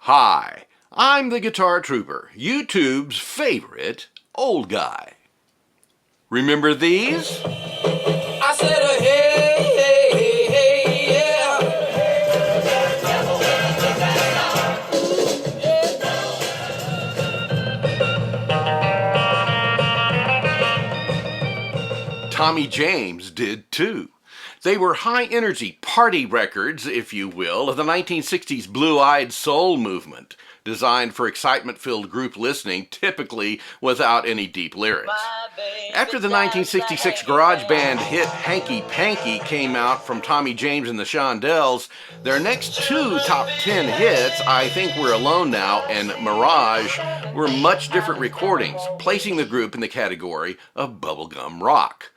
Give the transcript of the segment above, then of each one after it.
Hi, I'm the Guitar Trooper, YouTube's favorite old guy. Remember these? I said, hey, hey, hey, yeah. Tommy James did too. They were high-energy party records, if you will, of the 1960s blue-eyed soul movement, designed for excitement-filled group listening, typically without any deep lyrics. After the 1966 garage band hit Hanky Panky came out from Tommy James and the Shondells, their next two top 10 hits, I Think We're Alone Now and Mirage, were much different recordings, placing the group in the category of bubblegum rock.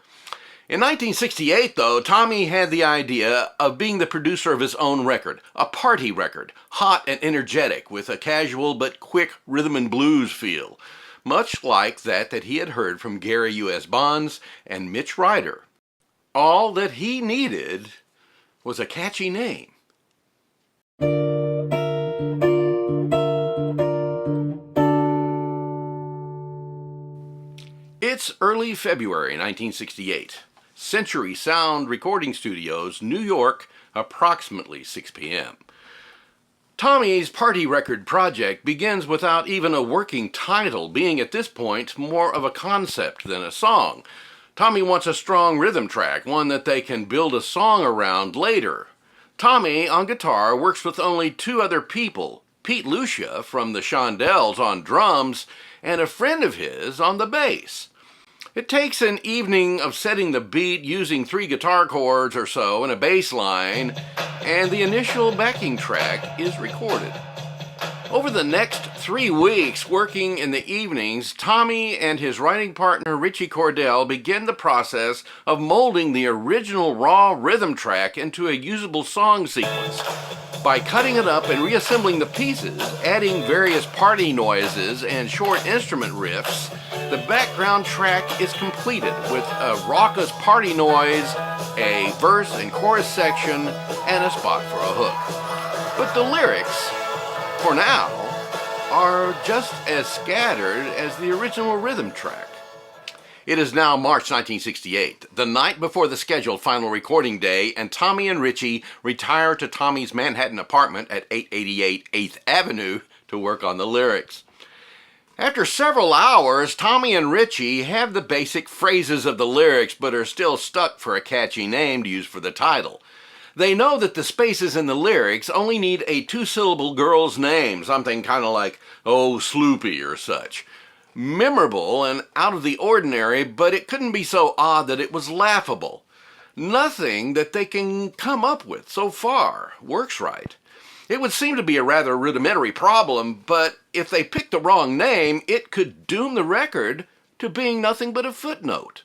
In 1968, though, Tommy had the idea of being the producer of his own record, a party record, hot and energetic with a casual but quick rhythm and blues feel, much like that he had heard from Gary U.S. Bonds and Mitch Ryder. All that he needed was a catchy name. It's early February 1968. Century Sound Recording Studios, New York, approximately 6 p.m. Tommy's party record project begins without even a working title, being at this point more of a concept than a song. Tommy wants a strong rhythm track, one that they can build a song around later. Tommy, on guitar, works with only two other people, Pete Lucia from the Shondells on drums, and a friend of his on the bass. It takes an evening of setting the beat using 3 guitar chords or so and a bass line, and the initial backing track is recorded. Over the next 3 weeks, working in the evenings, Tommy and his writing partner Richie Cordell begin the process of molding the original raw rhythm track into a usable song sequence. By cutting it up and reassembling the pieces, adding various party noises and short instrument riffs, the background track is completed with a raucous party noise, a verse and chorus section, and a spot for a hook. But the lyrics, for now, are just as scattered as the original rhythm track. It is now March 1968, the night before the scheduled final recording day, and Tommy and Richie retire to Tommy's Manhattan apartment at 888 8th Avenue to work on the lyrics. After several hours, Tommy and Richie have the basic phrases of the lyrics, but are still stuck for a catchy name to use for the title. They know that the spaces in the lyrics only need a 2-syllable girl's name, something kind of like, oh, Sloopy or such. Memorable and out of the ordinary, but it couldn't be so odd that it was laughable. Nothing that they can come up with so far works right. It would seem to be a rather rudimentary problem, but if they picked the wrong name, it could doom the record to being nothing but a footnote.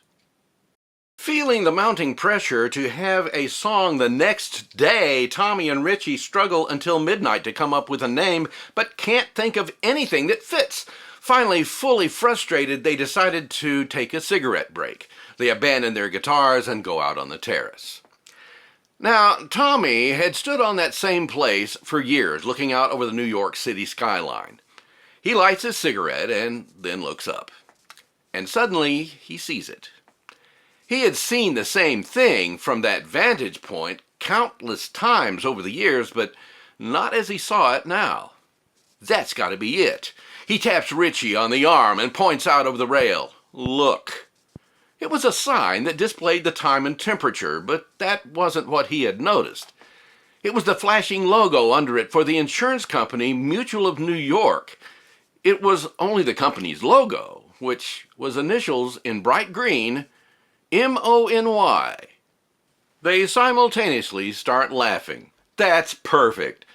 Feeling the mounting pressure to have a song the next day, Tommy and Richie struggle until midnight to come up with a name, but can't think of anything that fits. Finally, fully frustrated, they decided to take a cigarette break. They abandon their guitars and go out on the terrace. Now, Tommy had stood on that same place for years, looking out over the New York City skyline. He lights his cigarette and then looks up. And suddenly, he sees it. He had seen the same thing from that vantage point countless times over the years, but not as he saw it now. That's got to be it. He taps Richie on the arm and points out over the rail. Look. It was a sign that displayed the time and temperature, but that wasn't what he had noticed. It was the flashing logo under it for the insurance company Mutual of New York. It was only the company's logo, which was initials in bright green, M-O-N-Y. They simultaneously start laughing. That's perfect.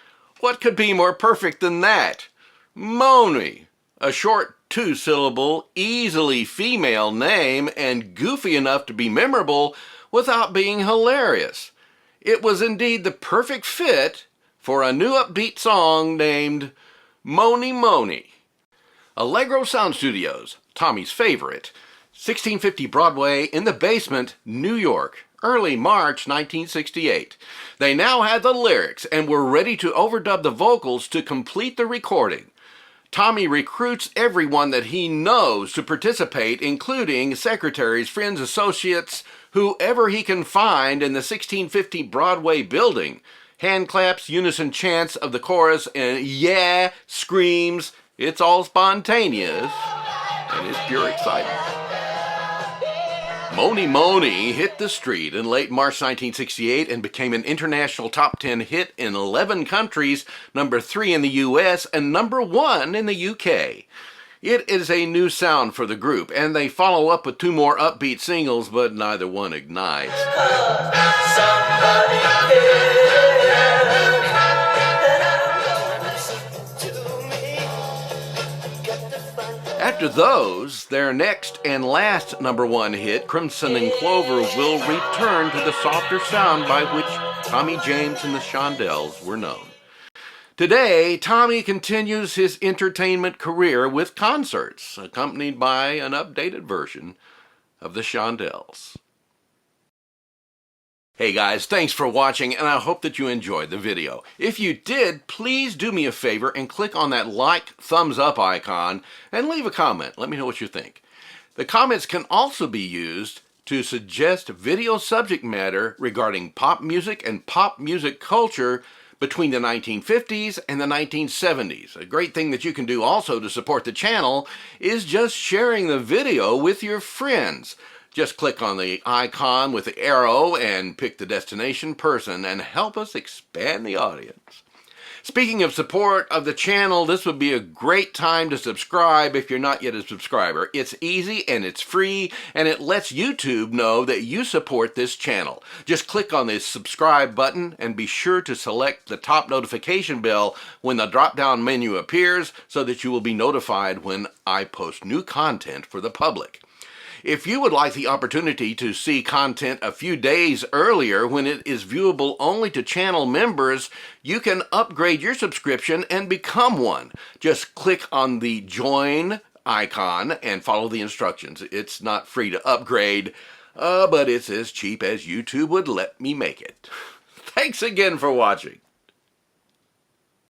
What could be more perfect than that? Mony, a short 2-syllable, easily female name and goofy enough to be memorable without being hilarious. It was indeed the perfect fit for a new upbeat song named Mony Mony. Allegro Sound Studios, Tommy's favorite, 1650 Broadway in the basement, New York, early March 1968. They now had the lyrics and were ready to overdub the vocals to complete the recording. Tommy recruits everyone that he knows to participate, including secretaries, friends, associates, whoever he can find in the 1650 Broadway building. Hand claps, unison chants of the chorus, and yeah, screams. It's all spontaneous, and it's pure excitement. Mony Mony hit the street in late March 1968 and became an international top 10 hit in 11 countries, number 3 in the US and number 1 in the UK. It is a new sound for the group, and they follow up with 2 more upbeat singles, but neither one ignites. After those, their next and last number 1 hit, Crimson and Clover, will return to the softer sound by which Tommy James and the Shondells were known. Today, Tommy continues his entertainment career with concerts, accompanied by an updated version of the Shondells. Hey guys, thanks for watching, and I hope that you enjoyed the video. If you did, please do me a favor and click on that like, thumbs up icon and leave a comment. Let me know what you think. The comments can also be used to suggest video subject matter regarding pop music and pop music culture between the 1950s and the 1970s. A great thing that you can do also to support the channel is just sharing the video with your friends. Just click on the icon with the arrow and pick the destination person and help us expand the audience. Speaking of support of the channel, this would be a great time to subscribe if you're not yet a subscriber. It's easy and it's free, and it lets YouTube know that you support this channel. Just click on the subscribe button and be sure to select the top notification bell when the drop-down menu appears so that you will be notified when I post new content for the public. If you would like the opportunity to see content a few days earlier when it is viewable only to channel members, you can upgrade your subscription and become one. Just click on the join icon and follow the instructions. It's not free to upgrade, but it's as cheap as YouTube would let me make it. Thanks again for watching.